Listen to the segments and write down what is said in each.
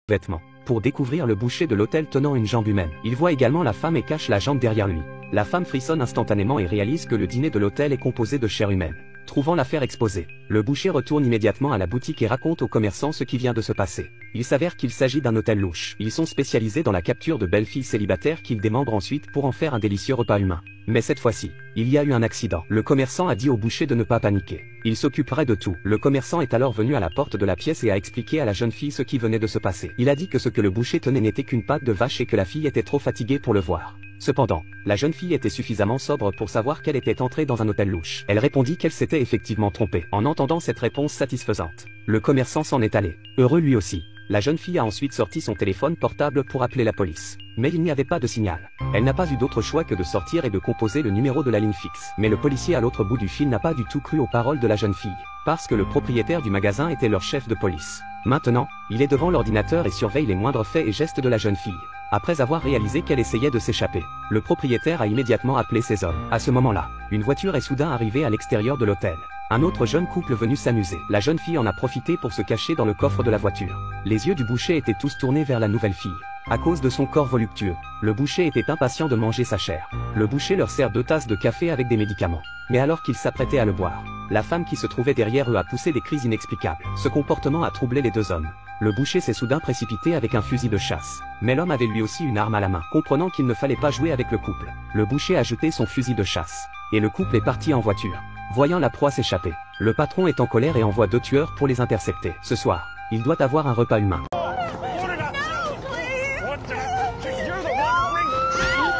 vêtements, pour découvrir le boucher de l'hôtel tenant une jambe humaine. Il voit également la femme et cache la jambe derrière lui. La femme frissonne instantanément et réalise que le dîner de l'hôtel est composé de chair humaine. Trouvant l'affaire exposée, le boucher retourne immédiatement à la boutique et raconte aux commerçants ce qui vient de se passer. Il s'avère qu'il s'agit d'un hôtel louche. Ils sont spécialisés dans la capture de belles filles célibataires qu'ils démembrent ensuite pour en faire un délicieux repas humain. Mais cette fois-ci, il y a eu un accident. Le commerçant a dit au boucher de ne pas paniquer. Il s'occuperait de tout. Le commerçant est alors venu à la porte de la pièce et a expliqué à la jeune fille ce qui venait de se passer. Il a dit que ce que le boucher tenait n'était qu'une patte de vache et que la fille était trop fatiguée pour le voir. Cependant, la jeune fille était suffisamment sobre pour savoir qu'elle était entrée dans un hôtel louche. Elle répondit qu'elle s'était effectivement trompée. En entendant cette réponse satisfaisante, le commerçant s'en est allé. Heureux lui aussi. La jeune fille a ensuite sorti son téléphone portable pour appeler la police. Mais il n'y avait pas de signal. Elle n'a pas eu d'autre choix que de sortir et de composer le numéro de la ligne fixe. Mais le policier à l'autre bout du fil n'a pas du tout cru aux paroles de la jeune fille, parce que le propriétaire du magasin était leur chef de police. Maintenant, il est devant l'ordinateur et surveille les moindres faits et gestes de la jeune fille. Après avoir réalisé qu'elle essayait de s'échapper, le propriétaire a immédiatement appelé ses hommes. À ce moment-là, une voiture est soudain arrivée à l'extérieur de l'hôtel. Un autre jeune couple venu s'amuser. La jeune fille en a profité pour se cacher dans le coffre de la voiture. Les yeux du boucher étaient tous tournés vers la nouvelle fille. À cause de son corps voluptueux, le boucher était impatient de manger sa chair. Le boucher leur sert 2 tasses de café avec des médicaments. Mais alors qu'ils s'apprêtaient à le boire, la femme qui se trouvait derrière eux a poussé des cris inexplicables. Ce comportement a troublé les 2 hommes. Le boucher s'est soudain précipité avec un fusil de chasse. Mais l'homme avait lui aussi une arme à la main. Comprenant qu'il ne fallait pas jouer avec le couple, le boucher a jeté son fusil de chasse. Et le couple est parti en voiture. Voyant la proie s'échapper, le patron est en colère et envoie 2 tueurs pour les intercepter. Ce soir, il doit avoir un repas humain.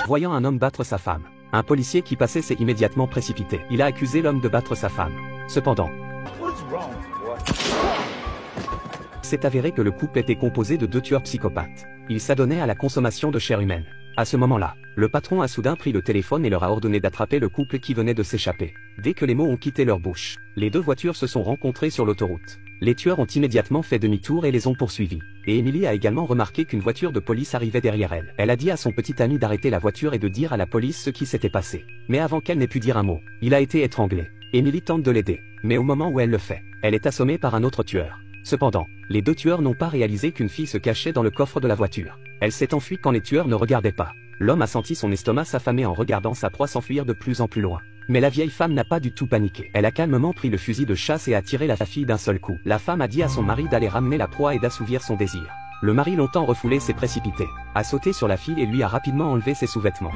Voyant un homme battre sa femme, un policier qui passait s'est immédiatement précipité. Il a accusé l'homme de battre sa femme. Cependant, c'est avéré que le couple était composé de 2 tueurs psychopathes. Ils s'adonnaient à la consommation de chair humaine. À ce moment-là, le patron a soudain pris le téléphone et leur a ordonné d'attraper le couple qui venait de s'échapper. Dès que les mots ont quitté leur bouche, les 2 voitures se sont rencontrées sur l'autoroute. Les tueurs ont immédiatement fait demi-tour et les ont poursuivis. Et Emily a également remarqué qu'une voiture de police arrivait derrière elle. Elle a dit à son petit ami d'arrêter la voiture et de dire à la police ce qui s'était passé. Mais avant qu'elle n'ait pu dire un mot, il a été étranglé. Emily tente de l'aider, mais au moment où elle le fait, elle est assommée par un autre tueur. Cependant, les 2 tueurs n'ont pas réalisé qu'une fille se cachait dans le coffre de la voiture. Elle s'est enfuie quand les tueurs ne regardaient pas. L'homme a senti son estomac s'affamer en regardant sa proie s'enfuir de plus en plus loin. Mais la vieille femme n'a pas du tout paniqué. Elle a calmement pris le fusil de chasse et a tiré la fille d'un seul coup. La femme a dit à son mari d'aller ramener la proie et d'assouvir son désir. Le mari, longtemps refoulé, s'est précipité, a sauté sur la fille et lui a rapidement enlevé ses sous-vêtements.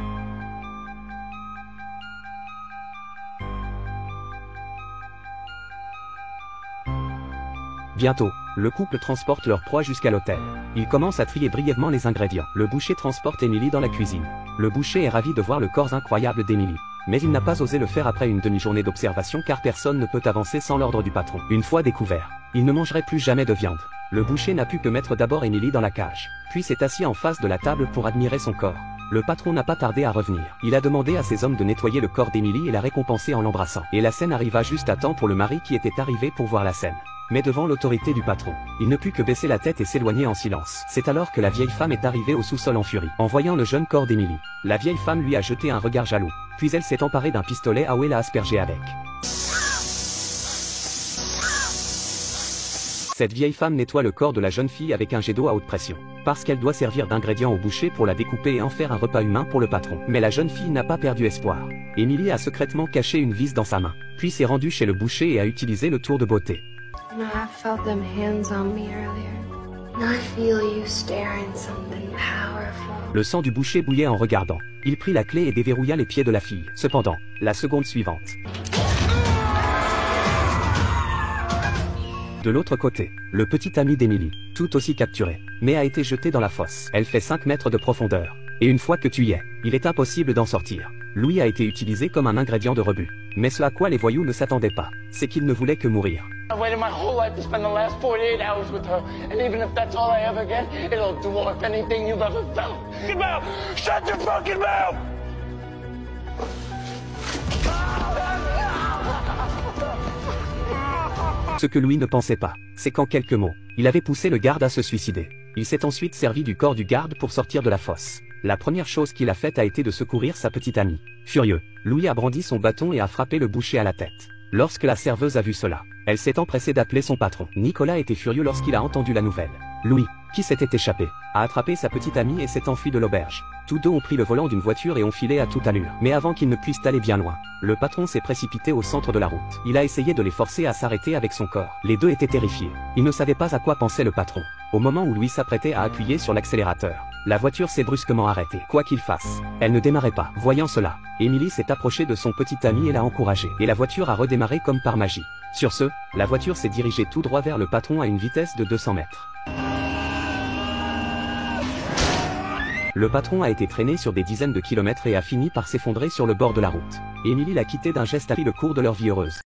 Bientôt, le couple transporte leur proie jusqu'à l'hôtel. Ils commencent à trier brièvement les ingrédients. Le boucher transporte Emily dans la cuisine. Le boucher est ravi de voir le corps incroyable d'Emily. Mais il n'a pas osé le faire après une demi-journée d'observation car personne ne peut avancer sans l'ordre du patron. Une fois découvert, il ne mangerait plus jamais de viande. Le boucher n'a pu que mettre d'abord Emily dans la cage, puis s'est assis en face de la table pour admirer son corps. Le patron n'a pas tardé à revenir. Il a demandé à ses hommes de nettoyer le corps d'Emily et l'a récompensé en l'embrassant. Et la scène arriva juste à temps pour le mari qui était arrivé pour voir la scène. Mais devant l'autorité du patron, il ne put que baisser la tête et s'éloigner en silence. C'est alors que la vieille femme est arrivée au sous-sol en furie. En voyant le jeune corps d'Emily, la vieille femme lui a jeté un regard jaloux. Puis elle s'est emparée d'un pistolet à eau et l'a aspergé avec. Cette vieille femme nettoie le corps de la jeune fille avec un jet d'eau à haute pression, parce qu'elle doit servir d'ingrédient au boucher pour la découper et en faire un repas humain pour le patron. Mais la jeune fille n'a pas perdu espoir. Emily a secrètement caché une vis dans sa main, puis s'est rendue chez le boucher et a utilisé le tour de beauté. I felt them hands on me earlier. I feel you staring something powerful. Le sang du boucher bouillait en regardant. Il prit la clé et déverrouilla les pieds de la fille. Cependant, la seconde suivante. De l'autre côté, le petit ami d'Emily, tout aussi capturé, mais a été jeté dans la fosse. Elle fait 5 mètres de profondeur. Et une fois que tu y es, il est impossible d'en sortir. L'ouïe a été utilisé comme un ingrédient de rebut. Mais ce à quoi les voyous ne s'attendaient pas, c'est qu'ils ne voulaient que mourir. I waited my whole life to spend the last 48 hours with her, and even if that's all I ever get, it'll dwarf anything you've ever felt. Fucking mouth! Shut your fucking mouth! Ce que Louis ne pensait pas, c'est qu'en quelques mots, il avait poussé le garde à se suicider. Il s'est ensuite servi du corps du garde pour sortir de la fosse. La première chose qu'il a faite a été de secourir sa petite amie. Furieux, Louis a brandi son bâton et a frappé le boucher à la tête. Lorsque la serveuse a vu cela, elle s'est empressée d'appeler son patron. Nicolas était furieux lorsqu'il a entendu la nouvelle. Louis, qui s'était échappé, a attrapé sa petite amie et s'est enfui de l'auberge. Tous deux ont pris le volant d'une voiture et ont filé à toute allure. Mais avant qu'ils ne puissent aller bien loin, le patron s'est précipité au centre de la route. Il a essayé de les forcer à s'arrêter avec son corps. Les deux étaient terrifiés. Ils ne savaient pas à quoi pensait le patron. Au moment où Louis s'apprêtait à appuyer sur l'accélérateur, la voiture s'est brusquement arrêtée. Quoi qu'il fasse, elle ne démarrait pas. Voyant cela, Emily s'est approchée de son petit ami et l'a encouragé. Et la voiture a redémarré comme par magie. Sur ce, la voiture s'est dirigée tout droit vers le patron à une vitesse de 200 mètres. Le patron a été traîné sur des dizaines de kilomètres et a fini par s'effondrer sur le bord de la route. Emily l'a quitté d'un geste à pris le cours de leur vie heureuse.